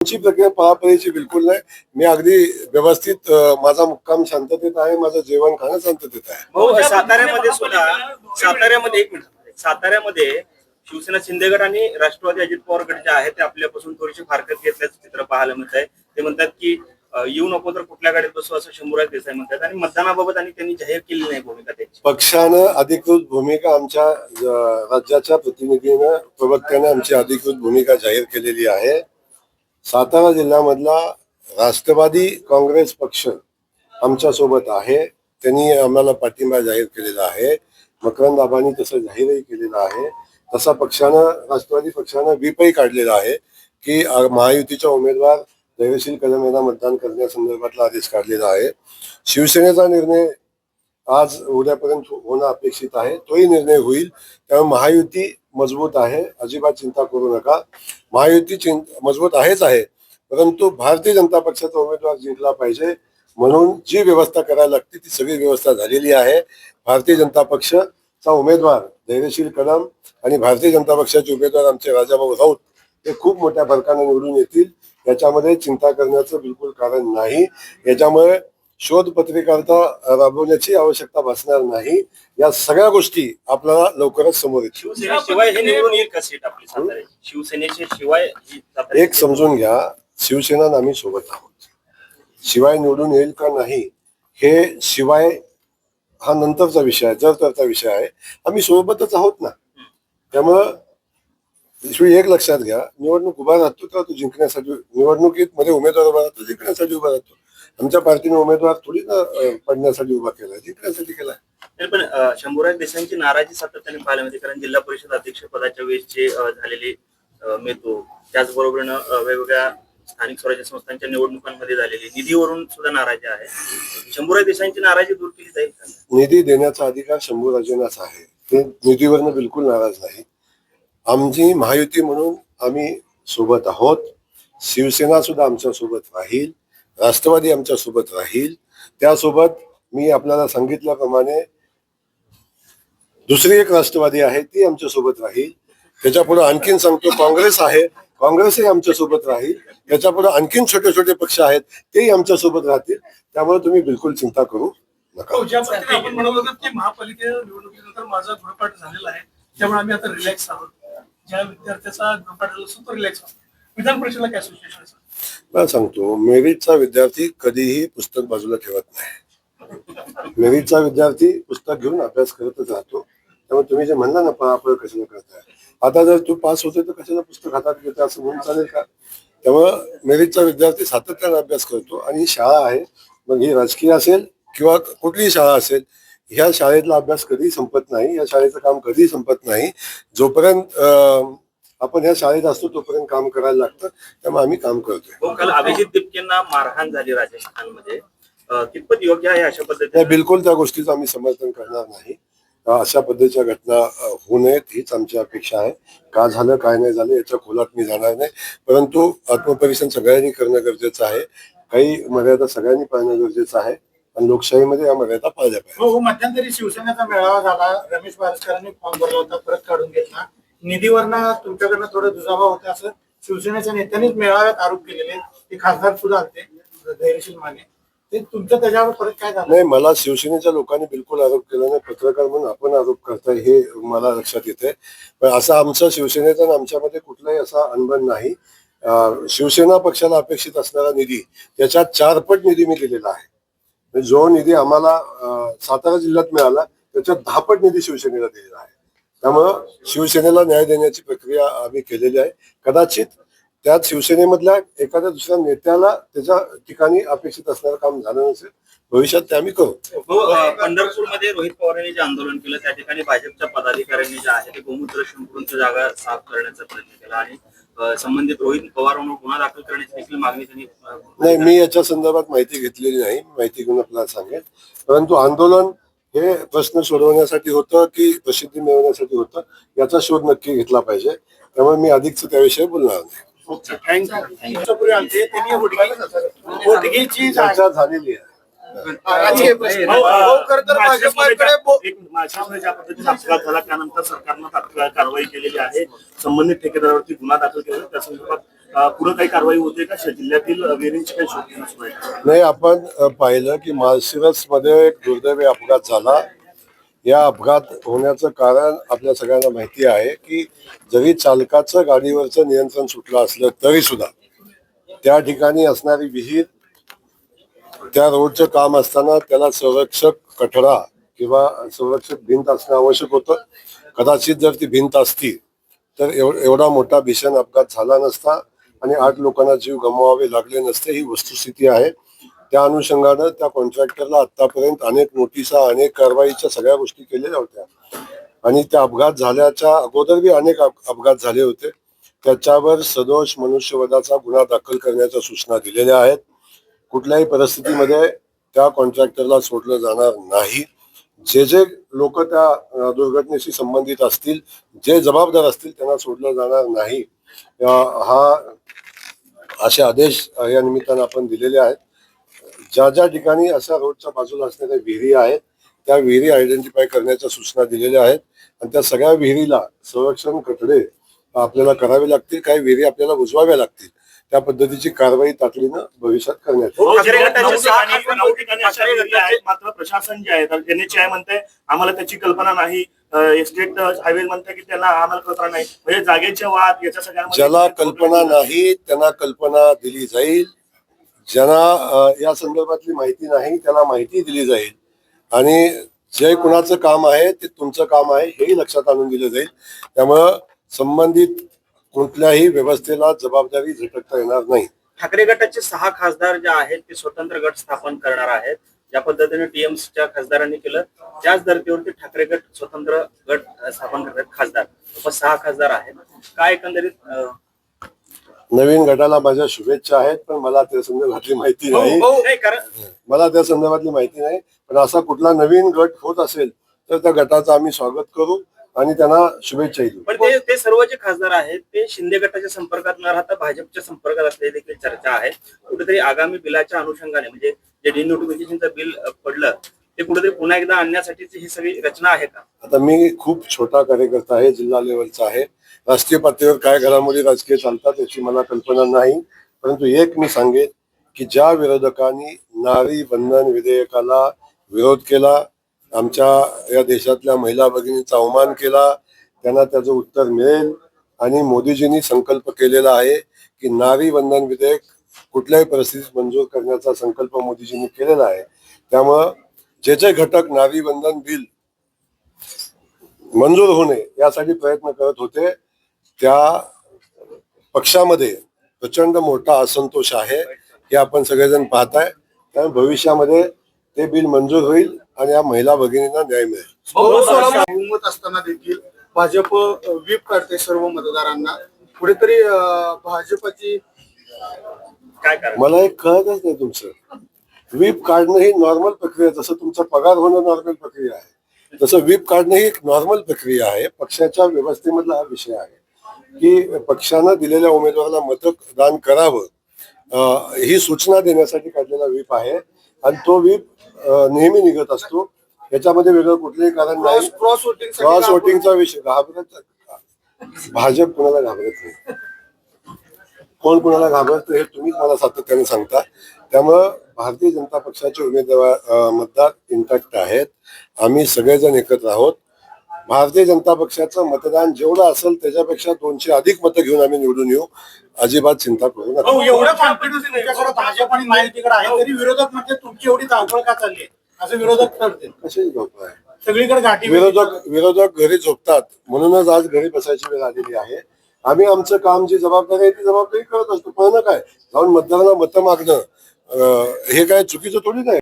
ची प्रक्रिया पळापळीची बिलकुल नाही. मी अगदी व्यवस्थित माझा मुक्काम शांततेत आहे, माझं जेवण खाणं शांततेत आहे. हो, साताऱ्यामध्ये सुद्धा साताऱ्यामध्ये एक मिनिट साताऱ्यामध्ये शिवसेना शिंदे गट आणि राष्ट्रवादी अजित पवार गट जे आहे ते आपल्यापासून थोडीशी फारकत घेतल्याचं चित्र पाहायला मिळत आहे. ते म्हणतात की येऊ नको तर कुठल्या गाडीत बसू असं शंभूराज देसाई म्हणतात आणि मतदानाबाबत आणि त्यांनी जाहीर केली नाही भूमिका त्यांची. पक्षानं अधिकृत भूमिका आमच्या राज्याच्या प्रतिनिधीनं प्रवक्त्याने आमची अधिकृत भूमिका जाहीर केलेली आहे. सातारा जिल्ह्यामधला राष्ट्रवादी काँग्रेस पक्ष आमच्या सोबत आहे. त्यांनी आम्हाला पाठिंबा जाहीर केलेला आहे. मकरंद आबांनी तसं जाहीरही केलेलं आहे. तसा पक्षानं राष्ट्रवादी पक्षानं व्हीपही काढलेला आहे की महायुतीच्या उमेदवार धैर्यशील कदम यांना मतदान करण्यासंदर्भातला आदेश काढलेला आहे. शिवसेनेचा निर्णय आज उद्यापर्यंत होणं अपेक्षित आहे. तोही निर्णय होईल. त्यामुळे महायुती मजबूत आहे, अजिबात चिंता करू नका. महायुती मजबूत आहेच आहे, परंतु भारतीय जनता पक्षाचा उमेदवार जिंकला पाहिजे म्हणून जी व्यवस्था करायला लागते ती सगळी व्यवस्था झालेली आहे. भारतीय जनता पक्षाचा उमेदवार धैर्यशील कदम आणि भारतीय जनता पक्षाचे उमेदवार आमचे राजाभाऊ राऊत हे खूप मोठ्या फरकाने निवडून येतील. याच्यामध्ये चिंता करण्याचं बिलकुल कारण नाही. याच्यामुळे शोध पत्रिका राबवण्याची आवश्यकता भासणार नाही. या सगळ्या गोष्टी आपल्याला लवकरच समोर येतील. शिवाय हे निवडून येईल का सीट आपली सातारा शिवसेनेच्या शिवाय एक समजून घ्या, शिवसेना आम्ही सोबत आहोत. शिवाय निवडून येईल का नाही हे शिवाय हा नंतरचा विषय आहे, जर तरचा विषय आहे. आम्ही सोबतच आहोत ना. त्यामुळं एक लक्षात घ्या, निवडणूक उभा राहतो तर तो जिंकण्यासाठी, निवडणुकीत मध्ये उमेदवार उभा राहतो जिंकण्यासाठी उभा राहतो. आमच्या पार्टीने उमेदवार थोडी ना पडण्यासाठी उभा केला, जिंकण्यासाठी केला. पण शंभूराज देसाईंची नाराजी सातत्याने पाहायला मिळते. कारण जिल्हा परिषद अध्यक्ष पदाच्या वेळेसचे झालेले मेतो, त्याचबरोबर वेगवेगळ्या स्थानिक स्वराज्य संस्थांच्या निवडणुकांमध्ये झालेली निधीवरून सुद्धा नाराजी आहे. शंभूराज देसाईंची नाराजी दूर केली जाईल का? निधी देण्याचा अधिकार शंभूराजेंनाच आहे. ते निधीवरनं बिलकुल नाराज नाही. आमची महायुती म्हणून आम्ही सोबत आहोत. शिवसेना सुद्धा आमच्या सोबत राहील, राष्ट्रवादी आमच्या सोबत राहील. त्यासोबत मी आपल्याला सांगितल्याप्रमाणे दुसरी एक राष्ट्रवादी आहे ती आमच्या सोबत राहील. त्याच्या पुढे आणखीन सांगतो काँग्रेस आहे, काँग्रेसही आमच्या सोबत राहील. त्याच्या पुढे आणखीन छोटे छोटे पक्ष आहेत तेही आमच्या सोबत राहतील. त्यामुळे तुम्ही बिलकुल चिंता करू नका. आपण म्हणत होतो की महापालिकेच्या निवडणुकीनंतर माझा गृहपाठ झालेला आहे, त्यामुळे आम्ही आता रिलॅक्स आहोत. ज्या विद्यार्थ्याचा गृहपाठ झाला असतो तो रिलॅक्स असतो. विधान परिषदेला काय सिच्युएशन आहे? मला सांगतो, मेरिटचा विद्यार्थी कधीही पुस्तक बाजूला ठेवत नाही. मेरिटचा विद्यार्थी पुस्तक घेऊन अभ्यास करतच राहतो. त्यामुळे तुम्ही जे म्हणला ना पळापळ कशाला करताय, आता जर तू पास होते तर कशाला पुस्तक हातात घेते असं म्हणून चालेल का? त्यामुळं मेरिटचा विद्यार्थी सातत्याने अभ्यास करतो. आणि ही शाळा आहे, मग ही राजकीय असेल किंवा कुठलीही शाळा असेल, ह्या शाळेतला अभ्यास कधीही संपत नाही, या शाळेचं काम कधीही संपत नाही. जोपर्यंत आपण ह्या शाळेत असतो तोपर्यंत काम करायला लागतं. त्यामुळे आम्ही काम करतोय. काल अभिजित दिपकेंना मारहाण झाली राजस्थानमध्ये, कितपत योग्य आहे अशा पद्धतीने? बिलकुल त्या गोष्टीचं आम्ही समर्थन करणार नाही. अशा पद्धतीच्या घटना होऊ नयेत हीच आमची अपेक्षा आहे. का झालं काय नाही झालं याच्या खोलात मी जाणार नाही, परंतु आत्मपरीक्षण सगळ्यांनी करणं गरजेचं आहे. काही मर्यादा सगळ्यांनी पाळणं गरजेचं आहे आणि लोकशाहीमध्ये या मर्यादा पाळल्या पाहिजे. हो, मध्यंतरी शिवसेनेचा मेळावा झाला, रमेश बारस्करांनी फॉर्म भरला होता, परत काढून घेतला. निधीवरनं तुमच्याकडनं थोडं दुजाभाव होता असं शिवसेनेच्या नेत्यांनीच मेळाव्यात आरोप केलेले. ते खासदार सुद्धा आलते, धैर्यशील माने. ते तुमचं त्याच्यावर परत काय झालं? नाही, मला शिवसेनेच्या लोकांनी बिलकुल आरोप केला नाही. पत्रकार म्हणून आपण आरोप करताय हे मला लक्षात येते. पण असा आमचा शिवसेनेचा आणि आमच्यामध्ये कुठलाही असा अनबन नाही. शिवसेना पक्षाला अपेक्षित असणारा निधी त्याच्यात 4 पट निधी मी दिलेला आहे. जो निधी आम्हाला सातारा जिल्ह्यात मिळाला त्याच्यात 10 पट निधी शिवसेनेला दिलेला आहे. त्यामुळं शिवसेनेला न्याय देण्याची प्रक्रिया आम्ही केलेली आहे. कदाचित त्यात शिवसेनेमधल्या एखाद्या दुसऱ्या नेत्याला त्याच्या ठिकाणी अपेक्षित असणारं काम झालं नसेल, भविष्यात ते आम्ही करू. पंढरपूरमध्ये रोहित पवारांनी जे आंदोलन केलं त्या ठिकाणी भाजपच्या पदाधिकाऱ्यांनी जे आहे ते गोमूत्र शिंपडूनची जागा साफ करण्याचा प्रयत्न केला आणि संबंधित रोहित पवारांवर गुन्हा दाखल करण्याची देखील मागणी त्यांनी. नाही, मी याच्या संदर्भात माहिती घेतलेली नाही. माहिती घेऊन आपल्याला सांगेल. परंतु आंदोलन हे प्रश्न सोडवण्यासाठी होतं की प्रसिद्धी मिळवण्यासाठी होतं याचा शोध नक्की घेतला पाहिजे. त्यामुळे मी अधिकच त्याविषयी बोलणार नाही. चर्चा झालेली आहे. ज्या पद्धतीने अपघात झाला त्यानंतर सरकारनं तात्काळ कारवाई केलेली आहे. संबंधित ठेकेदारावरती गुन्हा दाखल केला. त्या संदर्भात पुढे काही कारवाई होते का जिल्ह्यातील विहिरींची काही शोध घेणं सुरू आहे? नाही, आपण पाहिलं की माळशिरस मध्ये एक दुर्दैवी अपघात झाला. या अपघात होण्याचं कारण आपल्या सगळ्यांना माहिती आहे की जरी चालकाचं गाडीवरचं नियंत्रण सुटलं असलं तरी सुद्धा त्या ठिकाणी असणारी विहीर, त्या रोडचं काम असताना त्याला संरक्षक कठडा किंवा संरक्षक भिंत असणं आवश्यक होतं. कदाचित जर ती भिंत असती तर एवढा मोठा भीषण अपघात झाला नसता आणि 8 लोकांना जीव गमवावे लागले नसते. ही वस्तुस्थिती आहे. त्या अनुषंगानं त्या कॉन्ट्रॅक्टरला आतापर्यंत अनेक नोटिसा, अनेक कारवाईच्या सगळ्या गोष्टी केलेल्या होत्या आणि त्या अपघात झाल्याच्या अगोदर बी अनेक अपघात झाले होते. त्याच्यावर सदोष मनुष्यवधाचा गुन्हा दाखल करण्याच्या सूचना दिलेल्या आहेत. कुठल्याही परिस्थितीमध्ये त्या कॉन्ट्रॅक्टरला सोडलं जाणार नाही. जे लोक त्या दुर्घटनेशी संबंधित असतील, जे जबाबदार असतील त्यांना सोडलं जाणार नाही. असे आदेश या निमित्तानं आपण दिलेले आहेत. ज्या ज्या ठिकाणी अशा रोडच्या बाजूला असणाऱ्या विहिरी आहेत त्या विहिरी आयडेंटिफाय करण्याच्या सूचना दिलेल्या आहेत आणि त्या सगळ्या विहिरीला संरक्षण कठडे आपल्याला करावे लागतील. काही विहिरी आपल्याला बुजवाव्या लागतील. त्या पद्धतीची कारवाई तातडीनं भविष्यात करण्यात येईल. नऊ ठिकाणी अशा विहिरी आहेत, मात्र प्रशासन जे आहे NHAI म्हणते आम्हाला त्याची कल्पना नाही, स्टेट हायवे म्हणते की त्याला आम्हाला कल्पना नाही. म्हणजे जागेचे वाद याच्या सगळ्या ज्याला कल्पना नाही त्यांना कल्पना दिली जाईल. ज्यांना या संदर्भातली माहिती नाही त्याला माहिती दिली जाईल आणि जे कुणाचं काम आहे ते तुमचं काम आहे हेही लक्षात आणून दिलं जाईल. त्यामुळं संबंधित कुठल्याही व्यवस्थेला जबाबदारी झटकता येणार नाही. ठाकरे गटाचे 6 खासदार जे आहेत ते स्वतंत्र गट स्थापन करणार आहेत. ज्या पद्धतीने टीएमसीच्या खासदारांनी केलं त्याच धर्तीवरती ठाकरे गट स्वतंत्र गट स्थापन करतात. खासदार 6 खासदार आहेत. काय एकंदरीत नवीन गटाला माझ्या शुभेच्छा आहेत, पण मला त्या संदर्भातली माहिती नाही. नाही कारण मला त्या संदर्भातली माहिती नाही. पण असा कुठला नवीन गट होत असेल तर त्या गटाचं आम्ही स्वागत करू आणि त्यांना शुभेच्छाही देऊ. पण ते सर्व जे खासदार आहेत ते शिंदे गटाच्या संपर्कात न राहता भाजपच्या संपर्कात असलेली देखील चर्चा आहे. कुठेतरी आगामी बिलाच्या अनुषंगाने म्हणजे जे डिनोटिफिकेशनचं बिल पडलं ते कुठेतरी पुन्हा एकदा आणण्यासाठीची ही सगळी रचना आहे का? आता मी खूप छोटा कार्यकर्ता आहे, जिल्हा लेवलचा आहे. राष्ट्रीय पातळीवर काय घडामोडी राजकीय चालतात याची मला कल्पना नाही. परंतु एक मी सांगेन की ज्या विरोधकांनी नारी बंधन विधेयकाला विरोध केला, आमच्या या देशातल्या महिला भगिनींचा अवमान केला, त्यांना त्याचं उत्तर मिळेल. आणि मोदीजींनी संकल्प केलेला आहे की नारी बंधन विधेयक कुठल्याही परिस्थितीत मंजूर करण्याचा संकल्प मोदीजींनी केलेला आहे. त्यामुळं जे जे घटक नारी बंधन बिल मंजूर होणे यासाठी प्रयत्न करत होते त्या पक्षामध्ये प्रचंड मोठा असंतोष आहे हे आपण सगळेजण पाहताय. त्यामुळे भविष्यामध्ये ते बिल मंजूर होईल आणि या महिला भगिनींना न्याय मिळेल. बहुमत असताना देखील भाजप व्हीप काढते सर्व मतदारांना. कुठेतरी भाजपची काय कारण? मला एक कळतच नाही तुमचं. व्हीप काढणं ही नॉर्मल प्रक्रिया, जसं तुमचा पगार होणं नॉर्मल प्रक्रिया आहे तसं व्हीप काढणं ही एक नॉर्मल प्रक्रिया आहे. पक्षाच्या व्यवस्थेमधला हा विषय आहे की पक्षानं दिलेल्या उमेदवाराला मतदान करावं ही सूचना देण्यासाठी काढलेला व्हीप आहे आणि तो व्हीप नेहमी निघत असतो. याच्यामध्ये वेगळं कुठलंही कारण नाही. क्रॉस वोटिंगचा विषय घाबरत भाजप कुणाला घाबरत नाही. कोण कुणाला घाबरतं हे तुम्हीच मला सातत्याने सांगता. त्यामुळं भारतीय जनता पक्षाचे उमेदवार मतदार इंटॅक्ट आहेत. आम्ही सगळेजण एकत्र आहोत. भारतीय जनता पक्षाचं मतदान जेवढं असेल त्याच्यापेक्षा 200 अधिक मतं घेऊन आम्ही निवडून येऊ. अजिबात चिंता करू नका. एवढं कॉन्फिडन्स तुमच्याकडे भाजप आणि महायुतीकडे आहे तरी विरोधक म्हणजे तुमची एवढी धावपळ का चालली आहे असं विरोधक ठरते? कशाची धोका आहे? सगळीकडे घाटी विरोधक घरी झोपतात म्हणूनच आज घरी बसायची वेळ आलेली आहे. आम्ही आमचं काम जी जबाबदारी आहे ती जबाबदारी करत असतो. पण काय जाऊन मतदाराला मतं मागणं हे काय चुकीचं थोडी नाही.